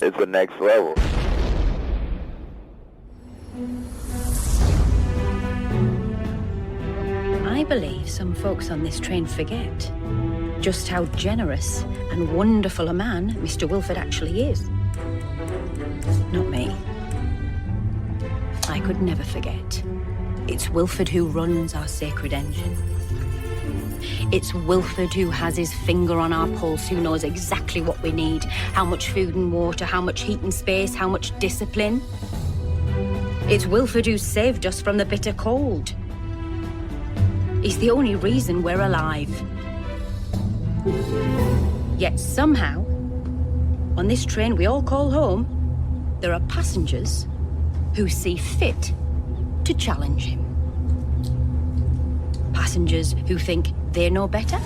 it's the next level. I believe some folks on this train forget just how generous and wonderful a man Mr. Wilford actually is. Not me. I could never forget. It's Wilford who runs our sacred engine. It's Wilford who has his finger on our pulse, who knows exactly what we need, how much food and water, how much heat and space, how much discipline. It's Wilford who saved us from the bitter cold. He's the only reason we're alive. Yet somehow, on this train we all call home, there are passengers who see fit to challenge him. Passengers who think they know better.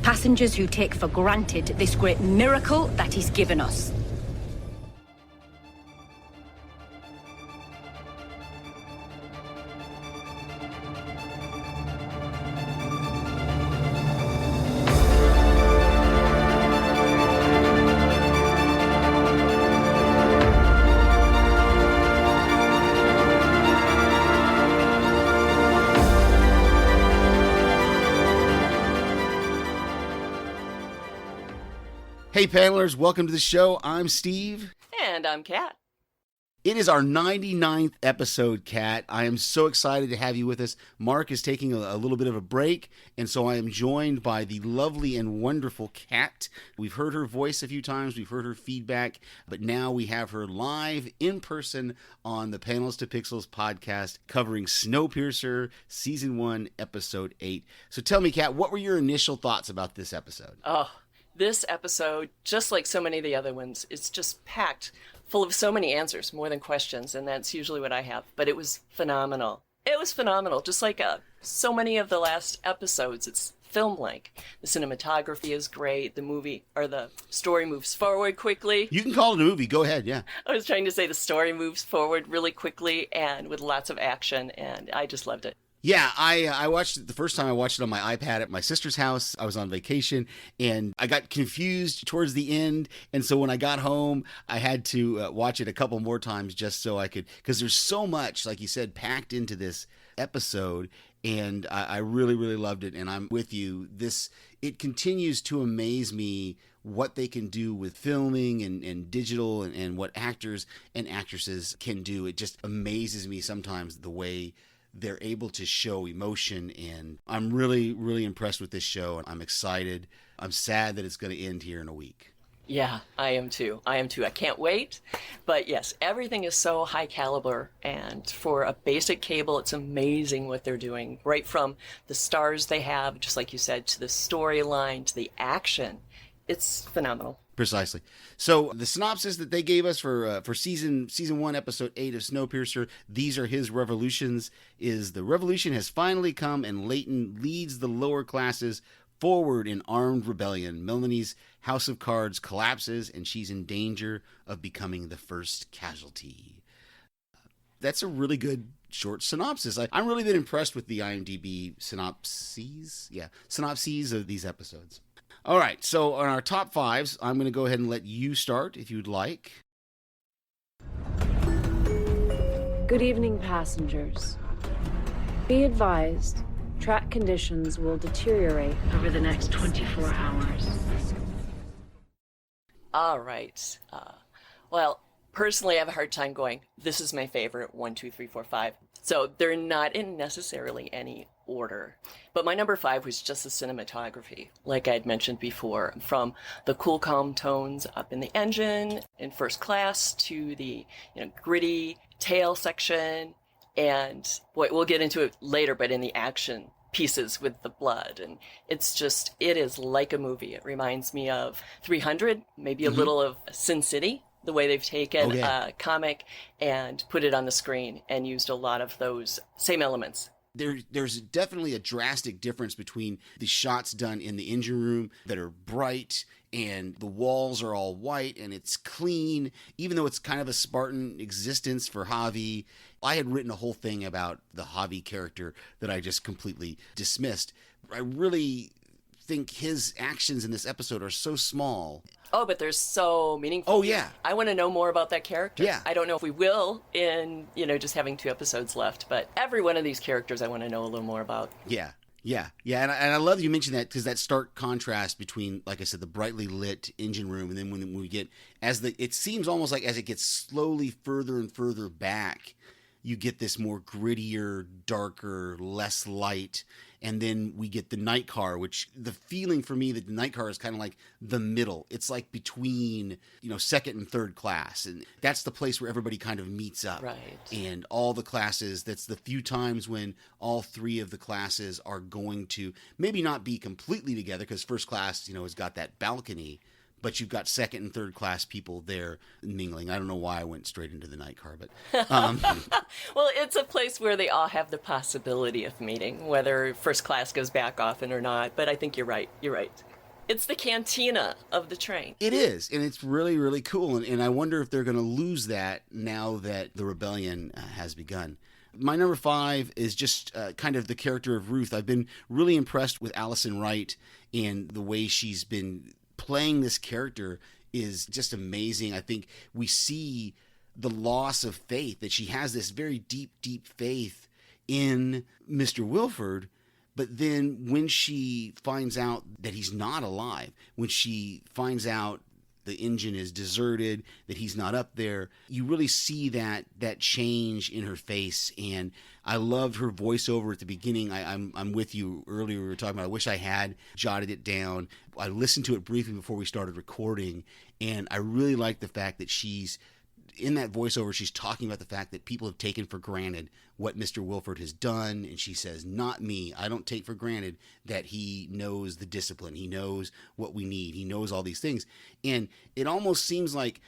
Passengers who take for granted this great miracle that he's given us. Hey panelers, welcome to the show. I'm Steve. And I'm Kat. It is our 99th episode, Kat. I am so excited to have you with us. Mark is taking a little bit of a break, and so I am joined by the lovely and wonderful Kat. We've heard her voice a few times, we've heard her feedback, but now we have her live in person on the Panels to Pixels podcast covering Snowpiercer Season 1, Episode 8. So tell me, Kat, what were your initial thoughts about this episode? This episode, just like so many of the other ones, is just packed full of so many answers, more than questions, and that's usually what I have. But it was phenomenal. It was phenomenal, just like so many of the last episodes. It's film-like. The cinematography is great. The story moves forward quickly. You can call it a movie. Go ahead, yeah. I was trying to say the story moves forward really quickly and with lots of action, and I just loved it. Yeah, I watched it the first time. I watched it on my iPad at my sister's house. I was on vacation, and I got confused towards the end. And so when I got home, I had to watch it a couple more times just so I could, because there's so much, like you said, packed into this episode. And I really, really loved it. And I'm with you. It continues to amaze me what they can do with filming and digital and what actors and actresses can do. It just amazes me sometimes the way they're able to show emotion, and I'm really, really impressed with this show, and I'm excited. I'm sad that it's going to end here in a week. Yeah, I am too. I can't wait. But yes, everything is so high caliber, and for a basic cable, it's amazing what they're doing. Right from the stars they have, just like you said, to the storyline, to the action. It's phenomenal. Precisely. So the synopsis that they gave us for season 1, episode 8 of Snowpiercer, these are his revolutions, is the revolution has finally come and Leighton leads the lower classes forward in armed rebellion. Melanie's house of cards collapses and she's in danger of becoming the first casualty. That's a really good short synopsis. I'm really been impressed with the IMDb synopses of these episodes. All right, so on our top fives, I'm going to go ahead and let you start if you'd like. Good evening, passengers. Be advised, track conditions will deteriorate over the next 24 hours. All right. Well, personally, I have a hard time going, this is my favorite, 1, 2, 3, 4, 5. So they're not in necessarily any order. But my number 5 was just the cinematography, like I had mentioned before, from the cool, calm tones up in the engine in first class to the gritty tail section, and we'll get into it later, but in the action pieces with the blood, and it is like a movie. It reminds me of 300, maybe a little of Sin City, the way they've taken a comic and put it on the screen and used a lot of those same elements. There's definitely a drastic difference between the shots done in the engine room that are bright and the walls are all white and it's clean, even though it's kind of a Spartan existence for Javi. I had written a whole thing about the Javi character that I just completely dismissed. I really think his actions in this episode are so small. Oh, but they're so meaningful. Oh, yeah. I want to know more about that character. Yeah. I don't know if we will in, just having 2 episodes left, but every one of these characters I want to know a little more about. Yeah. Yeah. And I love you mentioned that, because that stark contrast between, like I said, the brightly lit engine room, and then when we get, it seems almost like as it gets slowly further and further back, you get this more grittier, darker, less light. And then we get the night car, which the feeling for me that the night car is kind of like the middle. It's like between, second and third class. And that's the place where everybody kind of meets up. Right. And all the classes, that's the few times when all 3 of the classes are going to maybe not be completely together, because first class, has got that balcony. But you've got second and third class people there mingling. I don't know why I went straight into the night car, but Well, it's a place where they all have the possibility of meeting, whether first class goes back often or not. But I think you're right. You're right. It's the cantina of the train. it is, and it's really, really cool. And I wonder if they're going to lose that now that the rebellion has begun. My number 5 is just kind of the character of Ruth. I've been really impressed with Allison Wright and the way she's been playing this character is just amazing. I think we see the loss of faith, that she has this very deep, deep faith in Mr. Wilford. But then when she finds out that he's not alive, when she finds out the engine is deserted, that he's not up there, you really see that change in her face. And I loved her voiceover at the beginning. I'm with you earlier. We were talking about, I wish I had jotted it down. I listened to it briefly before we started recording, and I really like the fact that she's in that voiceover, she's talking about the fact that people have taken for granted what Mr. Wilford has done. And she says, not me. I don't take for granted that he knows the discipline. He knows what we need. He knows all these things. And it almost seems like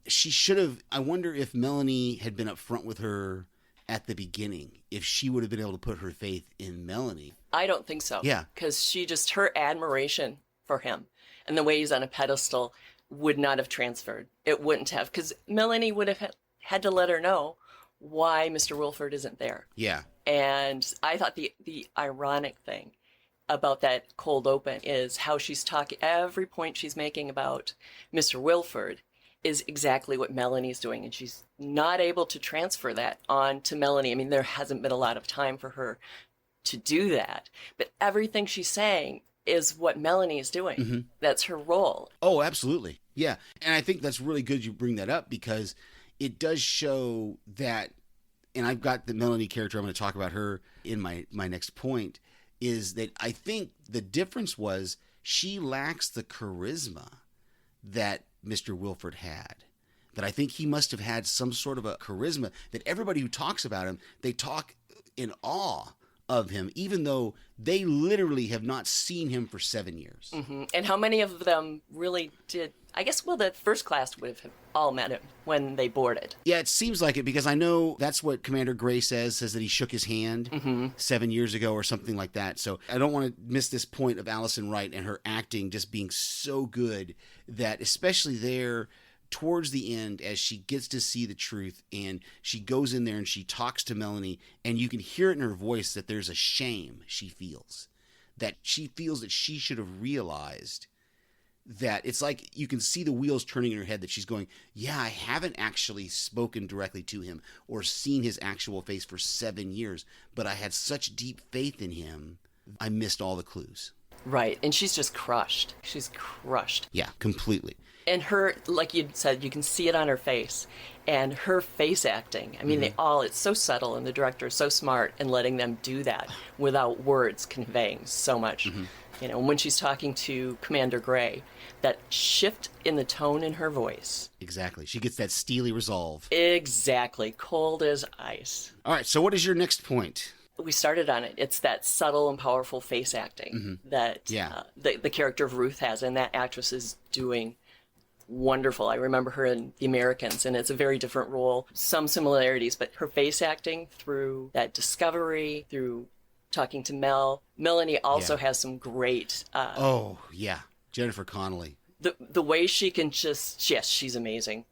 she should have, I wonder if Melanie had been up front with her at the beginning, if she would have been able to put her faith in Melanie. I don't think so. Yeah. Because her admiration for him and the way he's on a pedestal would not have transferred. It wouldn't have, because Melanie would have had to let her know why Mr. Wilford isn't there. Yeah. And I thought the ironic thing about that cold open is how she's talking, every point she's making about Mr. Wilford is exactly what Melanie's doing, and she's not able to transfer that on to Melanie. I mean, there hasn't been a lot of time for her to do that, but everything she's saying is what Melanie is doing. Mm-hmm. That's her role. Oh, absolutely. Yeah. And I think that's really good you bring that up, because it does show that, and I've got the Melanie character, I'm going to talk about her in my next point, is that I think the difference was she lacks the charisma that Mr. Wilford had. That I think he must have had some sort of a charisma that everybody who talks about him, they talk in awe of him, even though they literally have not seen him for 7 years. Mm-hmm. And how many of them really did? I guess, well, the first class would have all met him when they boarded. Yeah, it seems like it, because I know that's what Commander Gray says that he shook his hand 7 years ago or something like that. So I don't want to miss this point of Allison Wright and her acting just being so good, that especially there towards the end, as she gets to see the truth and she goes in there and she talks to Melanie, and you can hear it in her voice that there's a shame she feels, that she feels that she should have realized, that it's like you can see the wheels turning in her head, that she's going, yeah, I haven't actually spoken directly to him or seen his actual face for 7 years, but I had such deep faith in him, I missed all the clues. Right. And she's just crushed. She's crushed. Yeah, completely. And her, like you said, you can see it on her face. And her face acting, I mean, it's so subtle, and the director is so smart in letting them do that without words conveying so much. You know, when she's talking to Commander Gray, that shift in the tone in her voice. Exactly. She gets that steely resolve. Exactly. Cold as ice. All right, so what is your next point? We started on it. It's that subtle and powerful face acting that the character of Ruth has, and that actress is doing wonderful. I remember her in The Americans, and it's a very different role. Some similarities, but her face acting through that discovery, through talking to Melanie also has some great... Jennifer Connelly. The way she can just... Yes, she's amazing.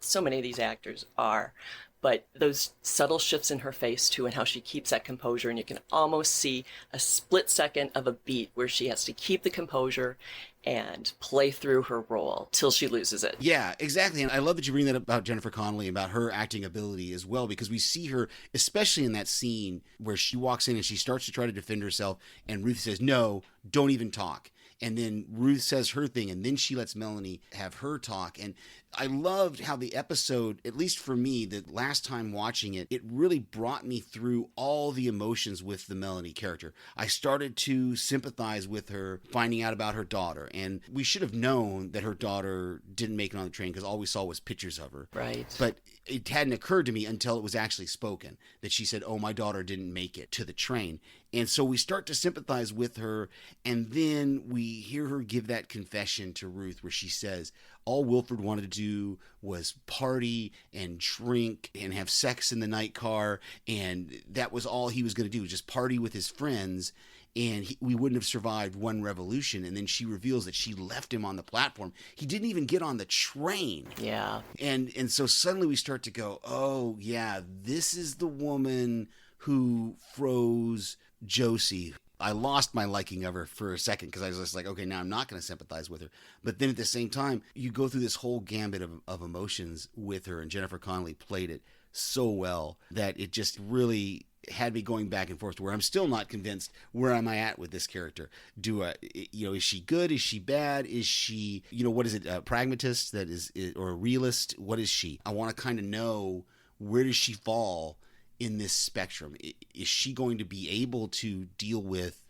So many of these actors are. But those subtle shifts in her face, too, and how she keeps that composure. And you can almost see a split second of a beat where she has to keep the composure and play through her role till she loses it. Yeah, exactly. And I love that you bring that up about Jennifer Connelly, about her acting ability as well, because we see her, especially in that scene where she walks in and she starts to try to defend herself, and Ruth says, no, don't even talk. And then Ruth says her thing, and then she lets Melanie have her talk. And I loved how the episode, at least for me, the last time watching it, it really brought me through all the emotions with the Melanie character. I started to sympathize with her finding out about her daughter. And we should have known that her daughter didn't make it on the train because all we saw was pictures of her. Right. But it hadn't occurred to me until it was actually spoken that she said, oh, my daughter didn't make it to the train. And so we start to sympathize with her, and then we hear her give that confession to Ruth where she says all Wilford wanted to do was party and drink and have sex in the night car, and that was all he was going to do, just party with his friends, and we wouldn't have survived one revolution. And then she reveals that she left him on the platform. He didn't even get on the train. Yeah. And so suddenly we start to go, oh, yeah, this is the woman who froze Josie. I lost my liking of her for a second because I was just like, okay, now I'm not going to sympathize with her. But then at the same time, you go through this whole gambit of emotions with her, and Jennifer Connelly played it so well that it just really had me going back and forth to where I'm still not convinced where am I at with this character. Is she good? Is she bad? Is she, what is it, a pragmatist that is, or a realist? What is she? I want to kind of know, where does she fall in this spectrum? Is she going to be able to deal with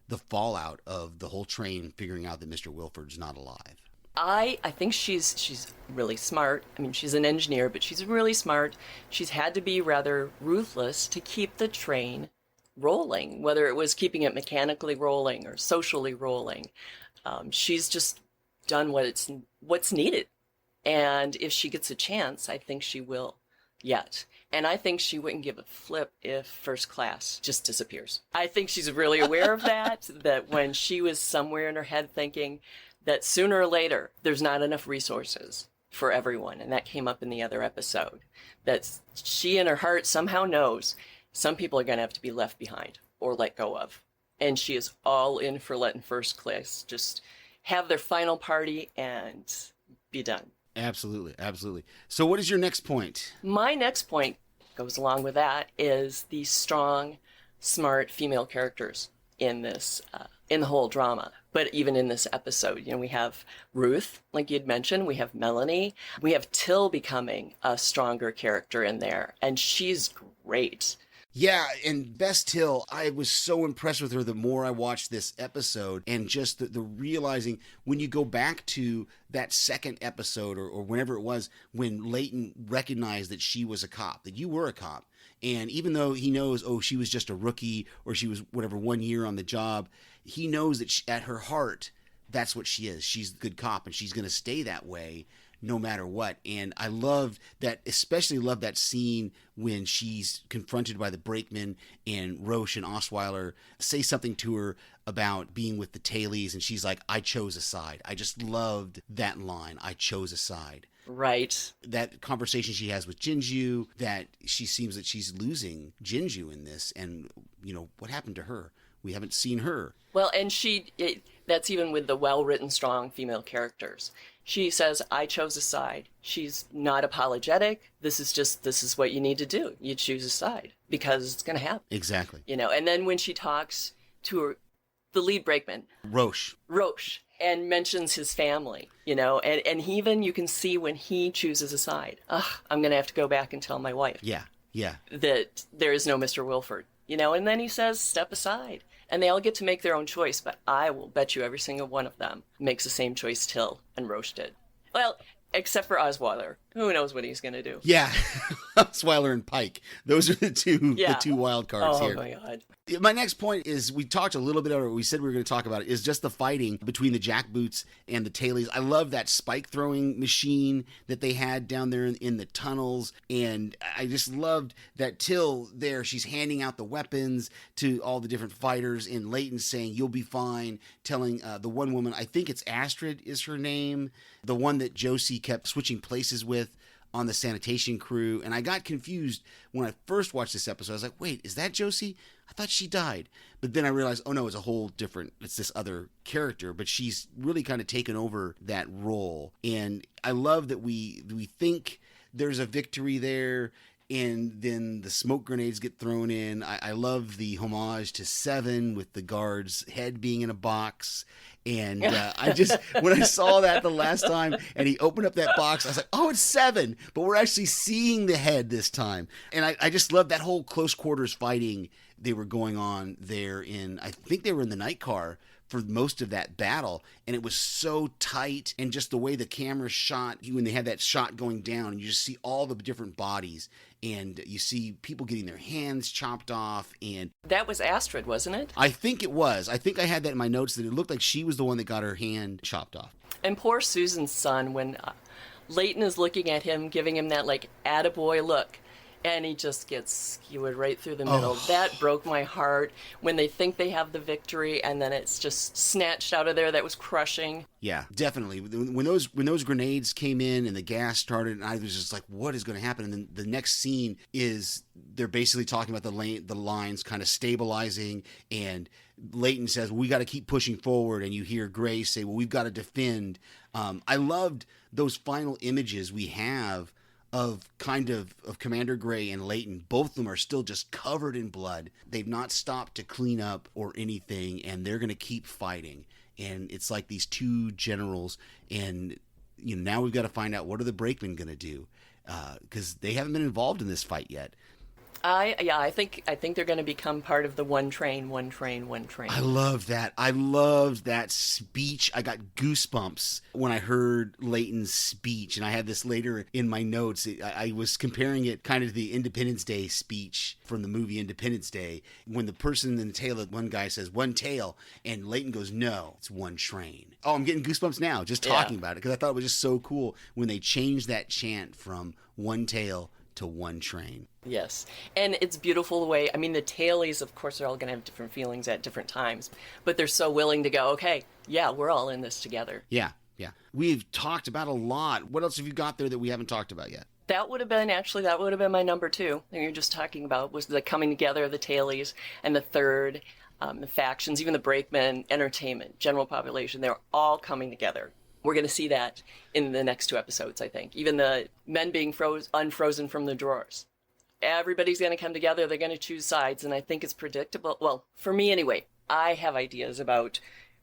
the fallout of the whole train figuring out that Mr. Wilford's not alive? I think she's really smart. I mean, she's an engineer, but she's really smart. She's had to be rather ruthless to keep the train rolling, whether it was keeping it mechanically rolling or socially rolling. She's just done what's needed. And if she gets a chance, I think she will yet. And I think she wouldn't give a flip if first class just disappears. I think she's really aware of that when she was somewhere in her head thinking that sooner or later there's not enough resources for everyone. And that came up in the other episode, that she in her heart somehow knows some people are going to have to be left behind or let go of. And she is all in for letting first class just have their final party and be done. Absolutely, absolutely. So what is your next point? My next point goes along with that is the strong, smart female characters in this, in the whole drama. But even in this episode, we have Ruth, like you'd mentioned, we have Melanie, we have Till becoming a stronger character in there, and she's great. Yeah, and Bess Till, I was so impressed with her the more I watched this episode, and just the realizing when you go back to that second episode or whenever it was, when Leighton recognized that she was a cop, that you were a cop. And even though he knows, she was just a rookie or she was 1 year on the job, he knows that at her heart, that's what she is. She's a good cop and she's going to stay that way no matter what. And I loved that, especially loved that scene when she's confronted by the brakeman and Roche and Osweiler say something to her about being with the Tailies, and she's like, I chose a side. I just loved that line, I chose a side. Right. That conversation she has with Jinju, that she seems that she's losing Jinju in this, and what happened to her? We haven't seen her. Well, and that's even with the well-written, strong female characters. She says, I chose a side. She's not apologetic. This is what you need to do. You choose a side because it's going to happen. Exactly. And then when she talks to the lead brakeman, Roche, and mentions his family, and he even, you can see when he chooses a side, I'm going to have to go back and tell my wife. Yeah. That there is no Mr. Wilford, and then he says, step aside. And they all get to make their own choice, but I will bet you every single one of them makes the same choice Till and Roche did. Well, except for Osweiler. Who knows what he's going to do? Yeah, Osweiler and Pike. Those are the two wild cards here. Oh, my God. My next point is, we talked a little bit about it, we said we were going to talk about it, is just the fighting between the jackboots and the tailies. I love that spike throwing machine that they had down there in the tunnels, and I just loved that Till there, she's handing out the weapons to all the different fighters, and Leighton saying, you'll be fine, telling the one woman, I think it's Astrid is her name, the one that Josie kept switching places with on the sanitation crew. And I got confused when I first watched this episode. I was like, wait, is that Josie? I thought she died. But then I realized, oh no, it's a whole different, it's this other character. But she's really kind of taken over that role. And I love that we think there's a victory there, and then the smoke grenades get thrown in. I love the homage to Seven with the guard's head being in a box. And I just, when I saw that the last time and he opened up that box, I was like, oh, it's Seven. But we're actually seeing the head this time. And I just love that whole close quarters fighting they were going on there I think they were in the night car for most of that battle, and it was so tight, and just the way the camera shot when they had that shot going down, and you just see all the different bodies, and you see people getting their hands chopped off. And that was Astrid, wasn't it? I think it was. I think I had that in my notes, that it looked like she was the one that got her hand chopped off. And poor Susan's son, when Leighton is looking at him, giving him that like attaboy look, and he just gets skewered right through the middle. Oh. That broke my heart when they think they have the victory and then it's just snatched out of there. That was crushing. Yeah, definitely. When those grenades came in and the gas started, and I was just like, what is going to happen? And then the next scene is they're basically talking about the lines kind of stabilizing, and Leighton says, we got to keep pushing forward, and you hear Gray say, well, we've got to defend. I loved those final images we have of Commander Gray and Leighton. Both of them are still just covered in blood. They've not stopped to clean up or anything, and they're going to keep fighting. And it's like these two generals, and now we've got to find out, what are the Brakemen going to do? Because they haven't been involved in this fight yet. I think they're going to become part of the one train. I love that. I loved that speech. I got goosebumps when I heard Leighton's speech, and I had this later in my notes. I was comparing it kind of to the Independence Day speech from the movie Independence Day, when the person in the tail of one guy says, one tail, and Leighton goes, no, it's one train. Oh, I'm getting goosebumps now just talking about it, because I thought it was just so cool when they changed that chant from one tail to one train. Yes. And it's beautiful the way, I mean, the tailies, of course, are all going to have different feelings at different times, but they're so willing to go, okay, yeah, we're all in this together. Yeah. We've talked about a lot. What else have you got there that we haven't talked about yet? That would have been my number 2 that you're just talking about, was the coming together of the tailies and the third, the factions, even the brakemen, entertainment, general population. They're all coming together. We're going to see that in the next 2 episodes, I think. Even the men being unfrozen from the drawers. Everybody's going to come together. They're going to choose sides, and I think it's predictable. Well, for me anyway, I have ideas about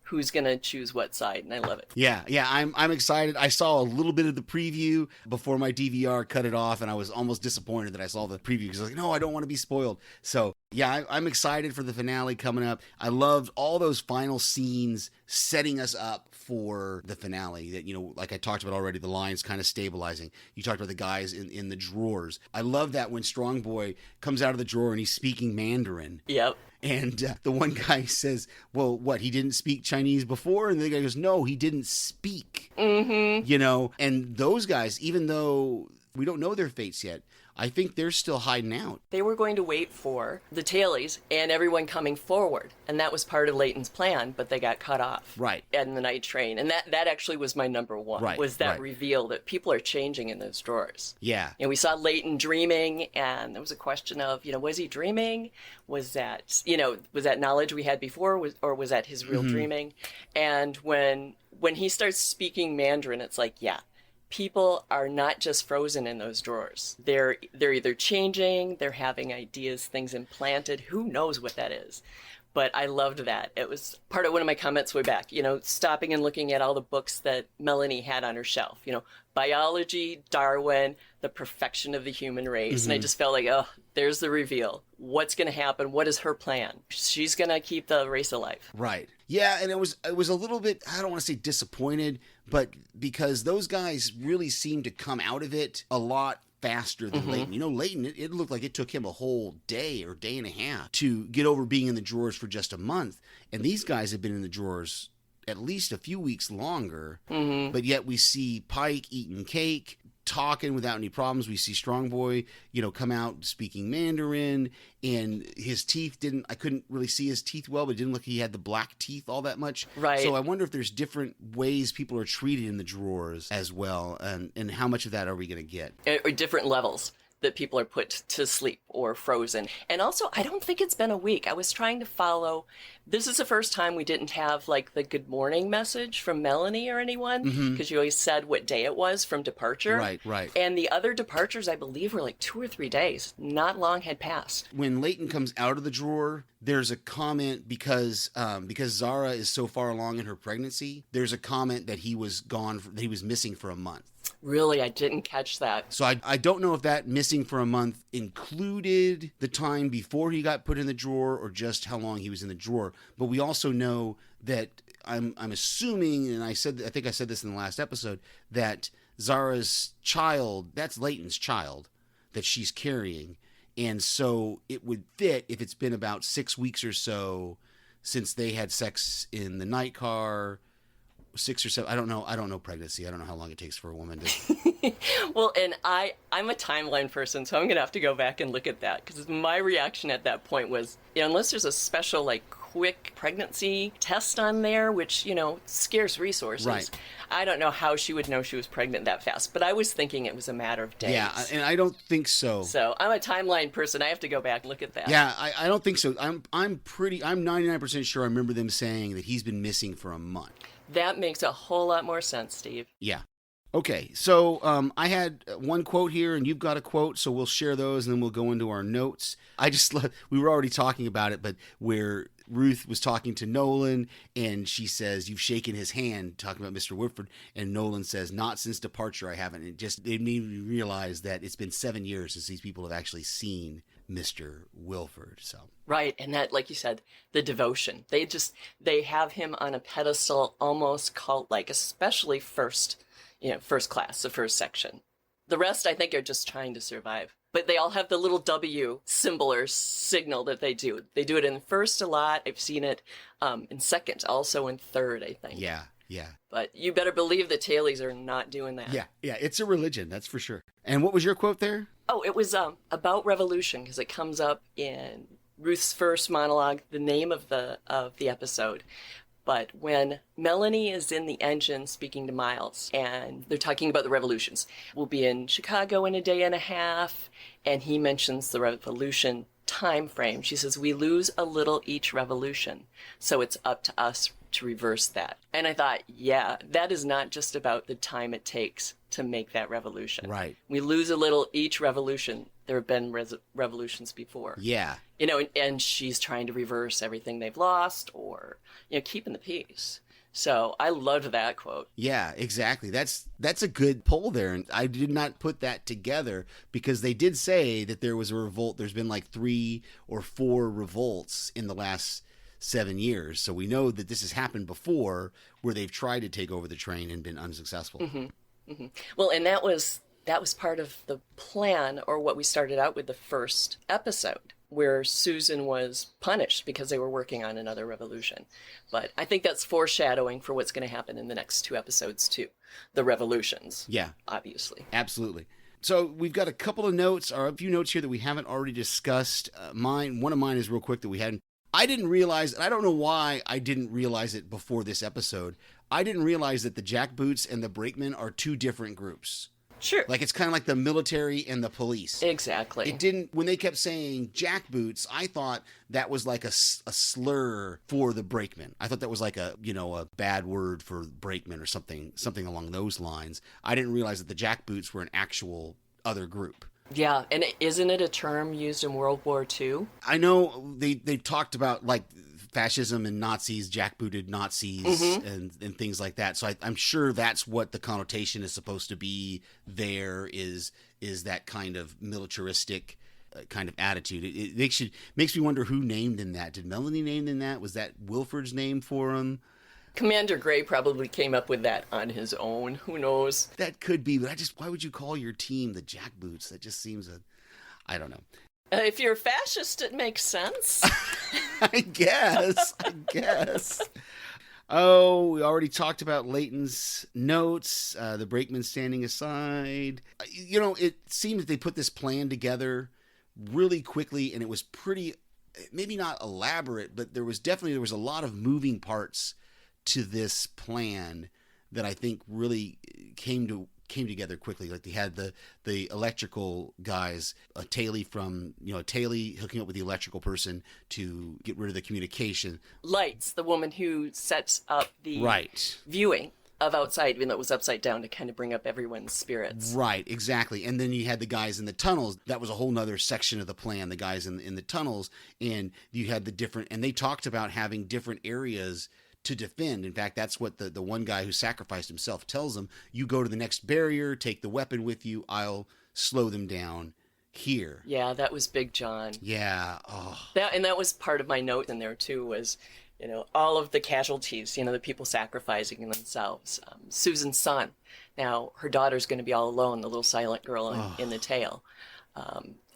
who's going to choose what side, and I love it. Yeah, I'm excited. I saw a little bit of the preview before my DVR cut it off, and I was almost disappointed that I saw the preview, because I was like, no, I don't want to be spoiled. So, yeah, I'm excited for the finale coming up. I loved all those final scenes setting us up for the finale, that, like I talked about already, the lines kind of stabilizing. You talked about the guys in the drawers. I love that when Strong Boy comes out of the drawer and he's speaking Mandarin. Yep. And the one guy says, well, what, he didn't speak Chinese before? And the guy goes, no, he didn't speak. Mm-hmm. And those guys, even though we don't know their fates yet, I think they're still hiding out. They were going to wait for the tailies and everyone coming forward. And that was part of Leighton's plan, but they got cut off. Right. In the night train. And that actually was my number 1, right, was that reveal that people are changing in those drawers. Yeah. And we saw Leighton dreaming, and there was a question of, was he dreaming? Was that, was that knowledge we had before, or was that his real dreaming? And when he starts speaking Mandarin, it's like, yeah. People are not just frozen in those drawers. They're either changing, they're having ideas, things implanted. Who knows what that is? But I loved that. It was part of one of my comments way back, stopping and looking at all the books that Melanie had on her shelf. Biology, Darwin, the perfection of the human race. And I just felt like, oh, there's the reveal. What's going to happen? What is her plan? She's going to keep the race alive. Right. Yeah, and it was a little bit, I don't want to say disappointed, but because those guys really seemed to come out of it a lot faster than Leighton. Leighton, it looked like it took him a whole day or day and a half to get over being in the drawers for just a month. And these guys have been in the drawers at least a few weeks longer. But yet we see Pike eating cake, talking without any problems. We see Strong Boy, come out speaking Mandarin, and his teeth I couldn't really see his teeth well, but it didn't look like he had the black teeth all that much. Right. So I wonder if there's different ways people are treated in the drawers as well, and how much of that are we going to get? Or different levels that people are put to sleep or frozen. And also, I don't think it's been a week. I was trying to follow. This is the first time we didn't have like the good morning message from Melanie or anyone, because you always said what day it was from departure. Right. And the other departures, I believe, were like 2 or 3 days. Not long had passed. When Leighton comes out of the drawer, there's a comment because Zara is so far along in her pregnancy. There's a comment that he was that he was missing for a month. Really, I didn't catch that. So I don't know if that missing for a month included the time before he got put in the drawer or just how long he was in the drawer. But we also know that I'm assuming, and I think I said this in the last episode, that Zara's child, that's Leighton's child that she's carrying. And so it would fit if it's been about 6 weeks or so since they had sex in the night car. 6 or 7. I don't know pregnancy. I don't know how long it takes for a woman to. Well, and I'm a timeline person, so I'm going to have to go back and look at that, because my reaction at that point was, unless there's a special, like, quick pregnancy test on there, which, scarce resources. Right. I don't know how she would know she was pregnant that fast, but I was thinking it was a matter of days. Yeah, and I don't think so. So I'm a timeline person. I have to go back and look at that. Yeah, I don't think so. I'm 99% sure I remember them saying that he's been missing for a month. That makes a whole lot more sense, Steve. Yeah. Okay, so I had one quote here, and you've got a quote, so we'll share those, and then we'll go into our notes. We were already talking about it, but where Ruth was talking to Nolan, and she says, "You've shaken his hand," talking about Mr. Woodford, and Nolan says, "Not since departure, I haven't." It made me realize that it's been 7 years since these people have actually seen Mr. Wilford. So right, and that, like you said, the devotion. They have him on a pedestal, almost cult-like, especially first class, the first section. The rest, I think, are just trying to survive. But they all have the little W symbol or signal that they do. They do it in first a lot. I've seen it in second, also in third, I think. Yeah. But you better believe the tailies are not doing that. Yeah, it's a religion, that's for sure. And what was your quote there? Oh, it was about revolution, because it comes up in Ruth's first monologue, the name of the episode. But when Melanie is in the engine speaking to Miles, and they're talking about the revolutions, we'll be in Chicago in a day and a half, and he mentions the revolution time frame. She says, "We lose a little each revolution, so it's up to us to reverse that." And I thought, yeah, that is not just about the time it takes to make that revolution. Right. We lose a little each revolution. There have been revolutions before. Yeah. And she's trying to reverse everything they've lost, or, keeping the peace. So I loved that quote. Yeah, exactly. That's a good poll there. And I did not put that together because they did say that there was a revolt. There's been like 3 or 4 revolts in the last 7 years. So we know that this has happened before, where they've tried to take over the train and been unsuccessful. Mm-hmm. Mm-hmm. Well, and that was part of the plan, or what we started out with the first episode, where Susan was punished because they were working on another revolution. But I think that's foreshadowing for what's going to happen in the next 2 episodes too. The revolutions. Yeah. Obviously. Absolutely. So we've got a couple of notes, or a few notes here that we haven't already discussed. One of mine is real quick that we hadn't. I didn't realize, and I don't know why I didn't realize it before this episode. I didn't realize that the jackboots and the brakemen are 2 different groups. Sure. Like, it's kind of like the military and the police. Exactly. It didn't, when they kept saying jackboots, I thought that was like a slur for the brakemen. I thought that was like a bad word for brakemen or something along those lines. I didn't realize that the jackboots were an actual other group. Yeah, and isn't it a term used in World War II? I know they talked about, like, fascism and Nazis, jackbooted Nazis, mm-hmm. and things like that. So I'm sure that's what the connotation is supposed to be. There is that kind of militaristic kind of attitude. It makes me wonder who named him that. Did Melanie name him that? Was that Wilford's name for him? Commander Gray probably came up with that on his own. Who knows? That could be, but why would you call your team the jackboots? That just seems I don't know. If you're a fascist, it makes sense. I guess. Oh, we already talked about Leighton's notes, the brakeman standing aside. It seems that they put this plan together really quickly, and it was pretty, maybe not elaborate, but there was a lot of moving parts to this plan that I think really came together quickly. Like they had the electrical guys, Taylor hooking up with the electrical person to get rid of the communication. Lights, the woman who sets up the viewing of outside, even though it was upside down, to kind of bring up everyone's spirits. Right, exactly. And then you had the guys in the tunnels. That was a whole nother section of the plan, the guys in the tunnels. And you had and they talked about having different areas to defend. In fact, that's what the one guy who sacrificed himself tells them. You go to the next barrier, take the weapon with you, I'll slow them down here. Yeah, that was Big John. Yeah. Oh. That was part of my note in there too, was, all of the casualties, the people sacrificing themselves. Susan's son. Now, her daughter's going to be all alone, the little silent girl in the tail.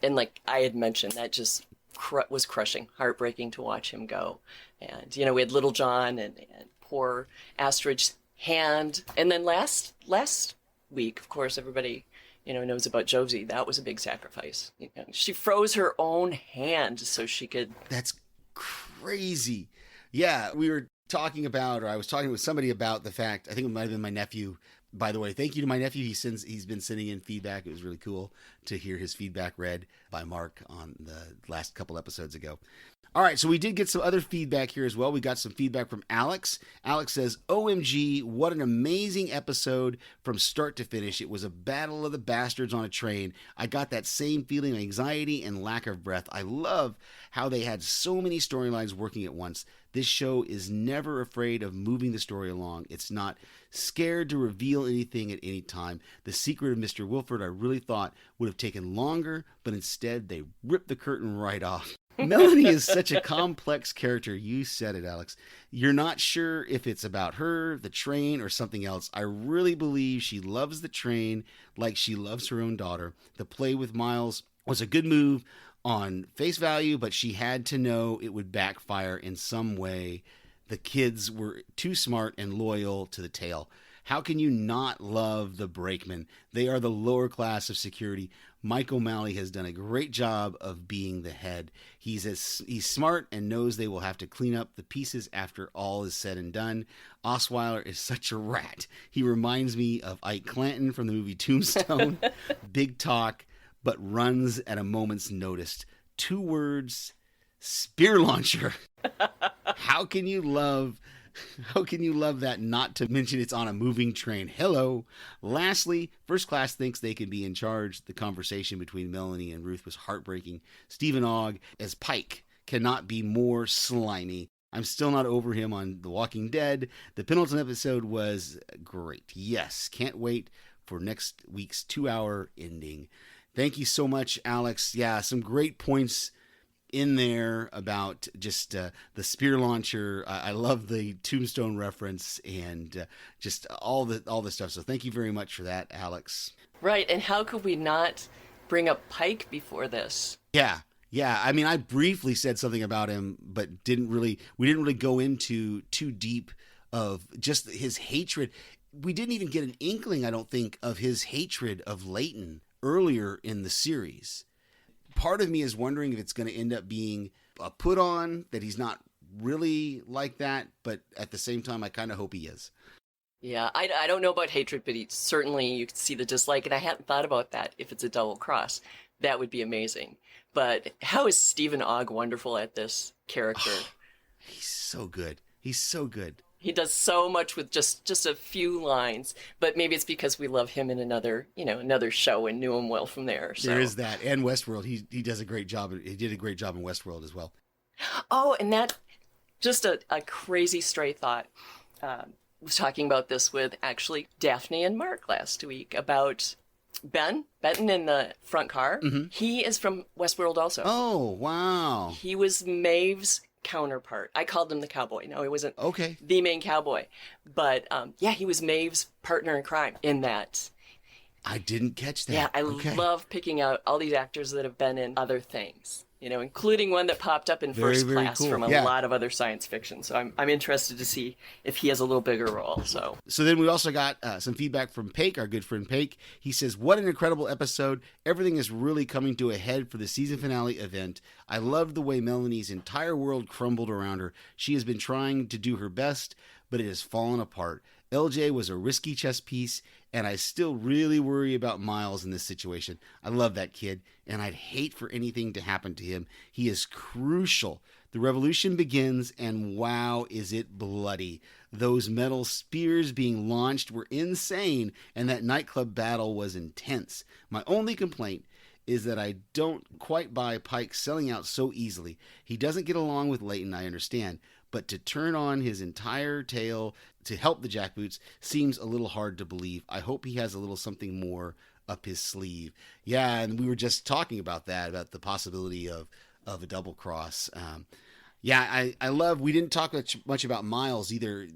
And like I had mentioned, that just was crushing, heartbreaking to watch him go. And, we had Little John and poor Astrid's hand. And then last week, of course, everybody, knows about Josie. That was a big sacrifice. She froze her own hand so she could... That's crazy. Yeah, we were talking about, or I was talking with somebody about the fact, I think it might have been my nephew. By the way, thank you to my nephew. He's been sending in feedback. It was really cool to hear his feedback read by Mark on the last couple episodes ago. All right, so we did get some other feedback here as well. We got some feedback from Alex. Alex says, OMG, what an amazing episode from start to finish. It was a battle of the bastards on a train. I got that same feeling of anxiety and lack of breath. I love how they had so many storylines working at once. This show is never afraid of moving the story along. It's not scared to reveal anything at any time. The secret of Mr. Wilford, I really thought, would have taken longer, but instead they ripped the curtain right off. Melanie is such a complex character. You said it, Alex. You're not sure if it's about her, the train, or something else. I really believe she loves the train like she loves her own daughter. The play with Miles was a good move on face value, but she had to know it would backfire in some way. The kids were too smart and loyal to the tail. How can you not love the brakemen? They are the lower class of security. Mike O'Malley has done a great job of being the head. He's smart and knows they will have to clean up the pieces after all is said and done. Osweiler is such a rat. He reminds me of Ike Clanton from the movie Tombstone. Big talk, but runs at a moment's notice. 2 words, spear launcher. How can you love that, not to mention it's on a moving train? Hello. Lastly, First Class thinks they can be in charge. The conversation between Melanie and Ruth was heartbreaking. Stephen Ogg as Pike cannot be more slimy. I'm still not over him on The Walking Dead. The penultimate episode was great. Yes, can't wait for next week's 2-hour ending. Thank you so much, Alex. Yeah, some great points in there about just the spear launcher. I love the Tombstone reference and just all the stuff. So thank you very much for that, Alex. Right, and how could we not bring up Pike before this? Yeah. I mean, I briefly said something about him, but we didn't really go into too deep of just his hatred. We didn't even get an inkling, I don't think, of his hatred of Leighton earlier in the series. Part of me is wondering if it's going to end up being a put on, that he's not really like that, but at the same time, I kind of hope he is. Yeah, I don't know about hatred, but certainly you could see the dislike, and I hadn't thought about that. If it's a double cross, that would be amazing. But how is Stephen Ogg wonderful at this character? Oh, he's so good. He's so good. He does so much with just a few lines, but maybe it's because we love him in another show and knew him well from there. So. There is that, and Westworld. He does a great job. He did a great job in Westworld as well. Oh, and that just a crazy stray thought. Was talking about this with actually Daphne and Mark last week about Benton in the front car. Mm-hmm. He is from Westworld also. Oh, wow. He was Maeve's counterpart. I called him the cowboy. No, he wasn't the main cowboy. But he was Maeve's partner in crime in that. I didn't catch that. Yeah, I love picking out all these actors that have been in other things. including one that popped up in Very, First very Class cool. from a Yeah. lot of other science fiction. So I'm interested to see if he has a little bigger role. So then we also got some feedback from Paik, our good friend Paik. He says, "What an incredible episode. Everything is really coming to a head for the season finale event. I loved the way Melanie's entire world crumbled around her. She has been trying to do her best, but it has fallen apart. LJ was a risky chess piece, and I still really worry about Miles in this situation. I love that kid, and I'd hate for anything to happen to him. He is crucial. The revolution begins, and wow, is it bloody. Those metal spears being launched were insane, and that nightclub battle was intense. My only complaint is that I don't quite buy Pike selling out so easily. He doesn't get along with Leighton, I understand, but to turn on his entire tail to help the jackboots seems a little hard to believe. I hope he has a little something more up his sleeve." Yeah, and we were just talking about that, about the possibility of a double cross. I love, we didn't talk much about Miles either.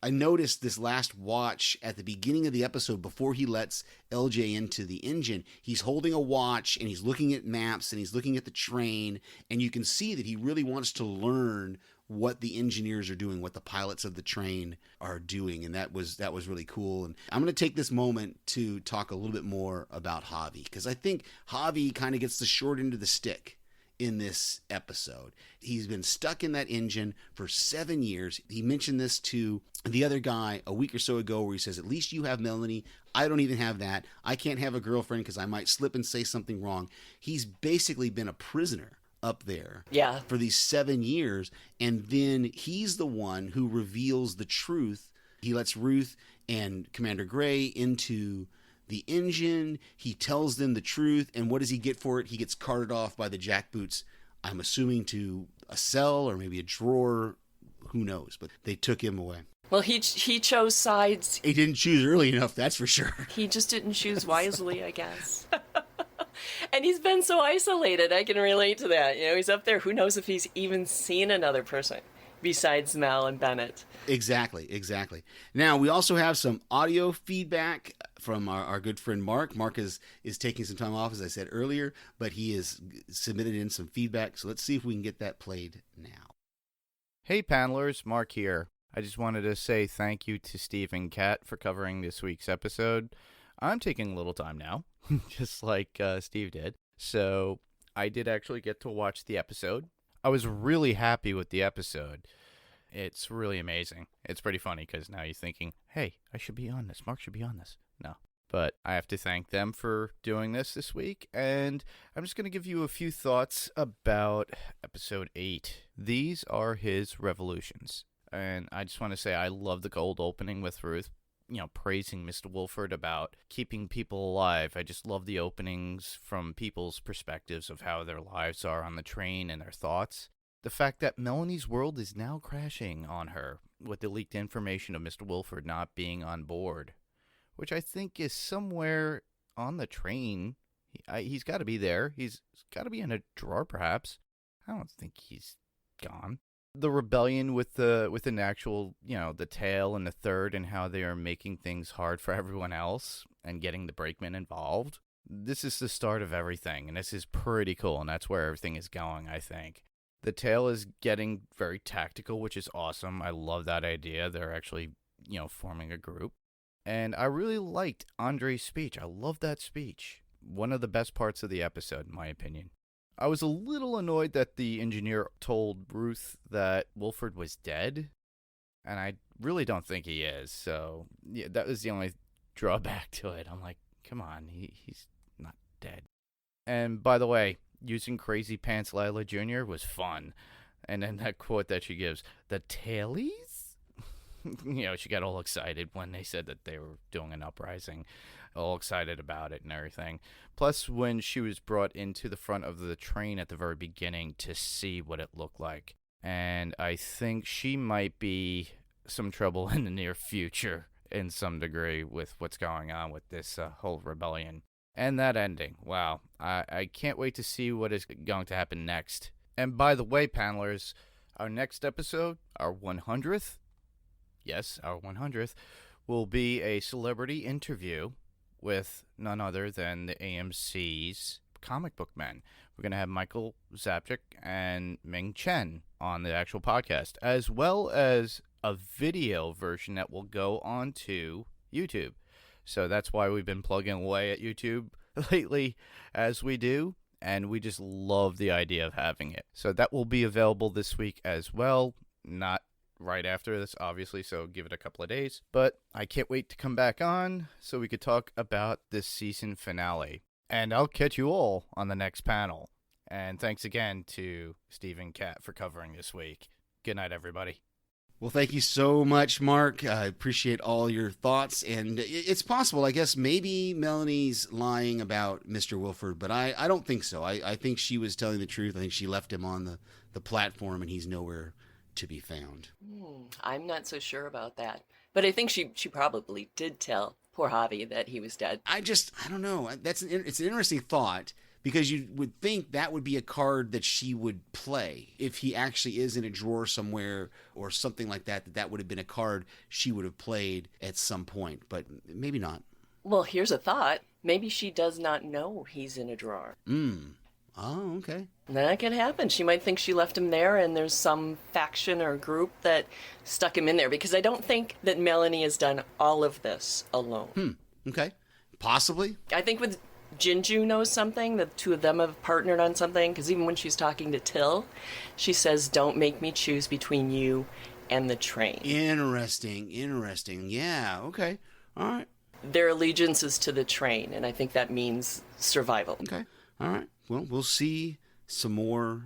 I noticed this last watch at the beginning of the episode before he lets LJ into the engine. He's holding a watch and he's looking at maps and he's looking at the train, and you can see that he really wants to learn what the engineers are doing, what the pilots of the train are doing, and that was really cool. And I'm going to take this moment to talk a little bit more about Javi, because I think Javi kind of gets the short end of the stick in this episode. He's been stuck in that engine for 7 years. He mentioned this to the other guy a week or so ago, where he says, "At least you have Melanie. I don't even have that. I can't have a girlfriend because I might slip and say something wrong." He's basically been a prisoner up there for these 7 years, and then he's the one who reveals the truth. He lets Ruth and Commander Gray into the engine. He tells them the truth, and what does he get for it? He gets carted off by the jackboots, I'm assuming to a cell or maybe a drawer, who knows, but they took him away. Well, he chose sides. He didn't choose early enough, that's for sure. He just didn't choose wisely, I guess. And he's been so isolated. I can relate to that. He's up there. Who knows if he's even seen another person besides Mel and Bennett. Exactly. Now, we also have some audio feedback from our good friend Mark. Mark is taking some time off, as I said earlier, but he has submitted in some feedback. So let's see if we can get that played now. Hey, panelers, Mark here. I just wanted to say thank you to Steve and Kat for covering this week's episode. I'm taking a little time now, just like Steve did. So I did actually get to watch the episode. I was really happy with the episode. It's really amazing. It's pretty funny because now you're thinking, hey, I should be on this. Mark should be on this. No. But I have to thank them for doing this week. And I'm just going to give you a few thoughts about episode 8. These are his revolutions. And I just want to say I love the cold opening with Ruth, praising Mr. Wolford about keeping people alive. I just love the openings from people's perspectives of how their lives are on the train and their thoughts. The fact that Melanie's world is now crashing on her with the leaked information of Mr. Wolford not being on board, which I think is somewhere on the train. He's got to be there. He's got to be in a drawer, perhaps. I don't think he's gone. The rebellion with an actual, the tail and the third, and how they are making things hard for everyone else and getting the brakemen involved. This is the start of everything, and this is pretty cool, and that's where everything is going, I think. The tail is getting very tactical, which is awesome. I love that idea. They're actually, forming a group. And I really liked Andre's speech. I love that speech. One of the best parts of the episode, in my opinion. I was a little annoyed that the engineer told Ruth that Wolford was dead, and I really don't think he is. So yeah, that was the only drawback to it. I'm like, come on, he's not dead. And by the way, using Crazy Pants Lila Jr. was fun. And then that quote that she gives, the tailies? She got all excited when they said that they were doing an uprising. All excited about it and everything. Plus, when she was brought into the front of the train at the very beginning to see what it looked like. And I think she might be some trouble in the near future in some degree with what's going on with this whole rebellion. And that ending. Wow. I can't wait to see what is going to happen next. And by the way, panelers, our next episode, our 100th, yes, our 100th, will be a celebrity interview with none other than the AMC's comic book men. We're going to have Michael Zapchik and Ming Chen on the actual podcast, as well as a video version that will go onto YouTube. So that's why we've been plugging away at YouTube lately as we do, and we just love the idea of having it. So that will be available this week as well, not right after this, obviously, so give it a couple of days. But I can't wait to come back on so we could talk about this season finale. And I'll catch you all on the next panel. And thanks again to Steve and Kat for covering this week. Good night, everybody. Well, thank you so much, Mark. I appreciate all your thoughts. And it's possible, I guess, maybe Melanie's lying about Mr. Wilford, but I don't think so. I think she was telling the truth. I think she left him on the platform, and he's nowhere to be found. I'm not so sure about that. But I think she probably did tell poor Javi that he was dead. I don't know. It's an interesting thought, because you would think that would be a card that she would play. If he actually is in a drawer somewhere or something like that, that would have been a card she would have played at some point, but maybe not. Well, here's a thought. Maybe she does not know he's in a drawer. Oh, okay. That could happen. She might think she left him there and there's some faction or group that stuck him in there, because I don't think that Melanie has done all of this alone. Okay. Possibly. I think with Jinju knows something. The two of them have partnered on something, because even when she's talking to Till, she says, "Don't make me choose between you and the train." Interesting. Yeah, okay. All right. Their allegiance is to the train, and I think that means survival. Okay. All right. Well, we'll see some more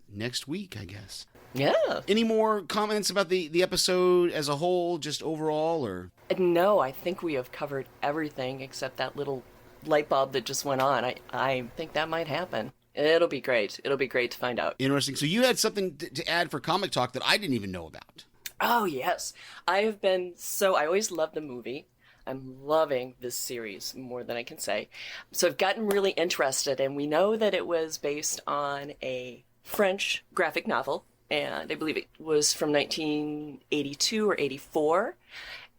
next week, I guess. Yeah. Any more comments about the episode as a whole, just overall, or? No, I think we have covered everything except that little light bulb that just went on. I think that might happen. It'll be great. It'll be great to find out. Interesting. So you had something to add for Comic Talk that I didn't even know about. Oh, yes. I always loved the movie. I'm loving this series more than I can say. So I've gotten really interested, and we know that it was based on a French graphic novel, and I believe it was from 1982 or 84.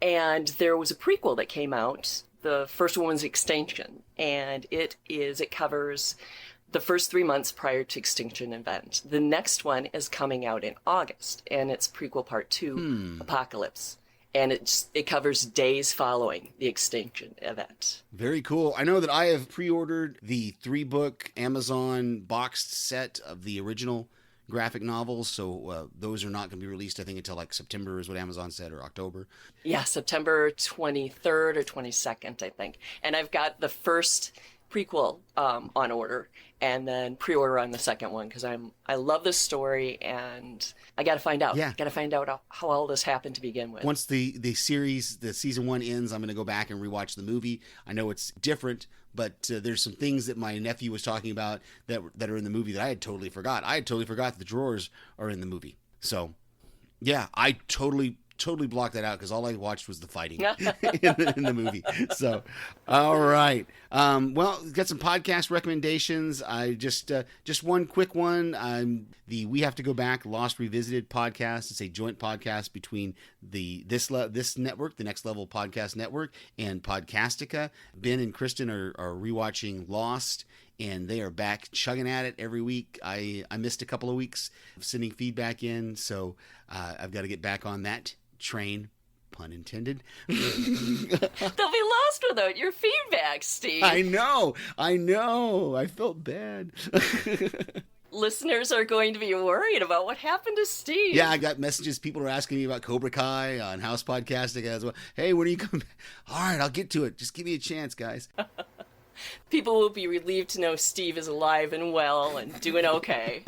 And there was a prequel that came out. The first one was Extinction, and it covers the first 3 months prior to Extinction event. The next one is coming out in August, and it's prequel part 2, Apocalypse. And it covers days following the Extinction event. Very cool. I know that I have pre-ordered the 3-book Amazon boxed set of the original graphic novels, so those are not going to be released, I think, until like September is what Amazon said, or October. Yeah, September 23rd or 22nd, I think. And I've got the first prequel on order, and then pre-order on the second one, because I love this story, and I got to find out. Yeah. Got to find out how all this happened to begin with. Once the season 1 ends, I'm going to go back and rewatch the movie. I know it's different, but there's some things that my nephew was talking about that are in the movie that I had totally forgot. I had totally forgot that the drawers are in the movie. So, yeah, I totally blocked that out, because all I watched was the fighting in the movie. So, all right. Well, got some podcast recommendations. I just one quick one. The We Have to Go Back Lost Revisited podcast. It's a joint podcast between this network, the Next Level Podcast Network, and Podcastica. Ben and Kristen are rewatching Lost, and they are back chugging at it every week. I missed a couple of weeks of sending feedback in, so I've got to get back on that train, pun intended. They'll be lost without your feedback, Steve. I know. I felt bad. Listeners are going to be worried about what happened to Steve. Yeah, I got messages. People are asking me about Cobra Kai on House Podcasting as well. Hey, when are you coming back? All right, I'll get to it. Just give me a chance, guys. People will be relieved to know Steve is alive and well and doing okay.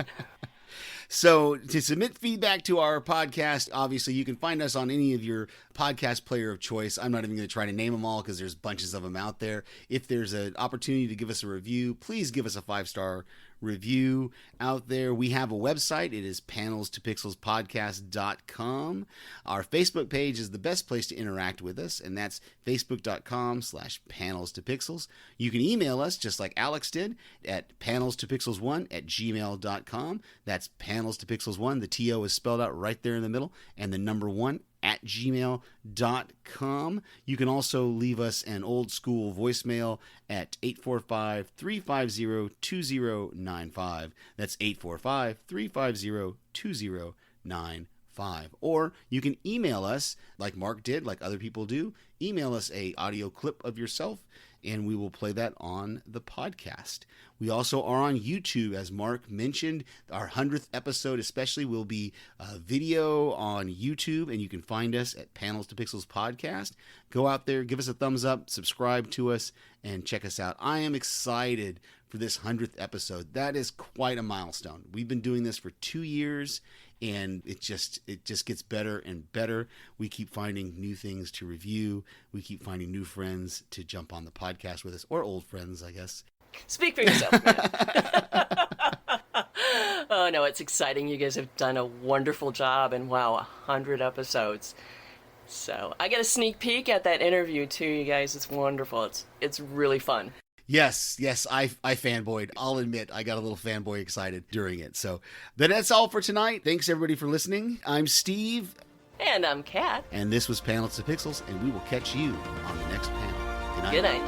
So to submit feedback to our podcast, obviously you can find us on any of your podcast player of choice. I'm not even going to try to name them all, because there's bunches of them out there. If there's an opportunity to give us a review, please give us a 5-star review out there. We have a website. It is panelstopixelspodcast.com. Our Facebook page is the best place to interact with us, and that's facebook.com/panelstopixels. You can email us, just like Alex did, at panelstopixels1@gmail.com. That's panelstopixels1. The TO is spelled out right there in the middle, and the number 1 @gmail.com. You can also leave us an old school voicemail at 845-350-2095. That's 845-350-2095. Or you can email us like Mark did, like other people do. Email us a audio clip of yourself, and we will play that on the podcast. We also are on YouTube, as Mark mentioned. Our 100th episode especially will be a video on YouTube, and you can find us at Panels to Pixels Podcast. Go out there, give us a thumbs up, subscribe to us, and check us out. I am excited for this 100th episode. That is quite a milestone. We've been doing this for 2 years, and it just gets better and better. We keep finding new things to review. We keep finding new friends to jump on the podcast with us, or old friends, I guess. Speak for yourself, man. Oh, no, it's exciting. You guys have done a wonderful job, and wow, 100 episodes. So I get a sneak peek at that interview, too, you guys. It's wonderful. It's really fun. Yes, I fanboyed. I'll admit I got a little fanboy excited during it. So that's all for tonight. Thanks, everybody, for listening. I'm Steve. And I'm Kat. And this was Panels to Pixels, and we will catch you on the next panel. Good night. Good night.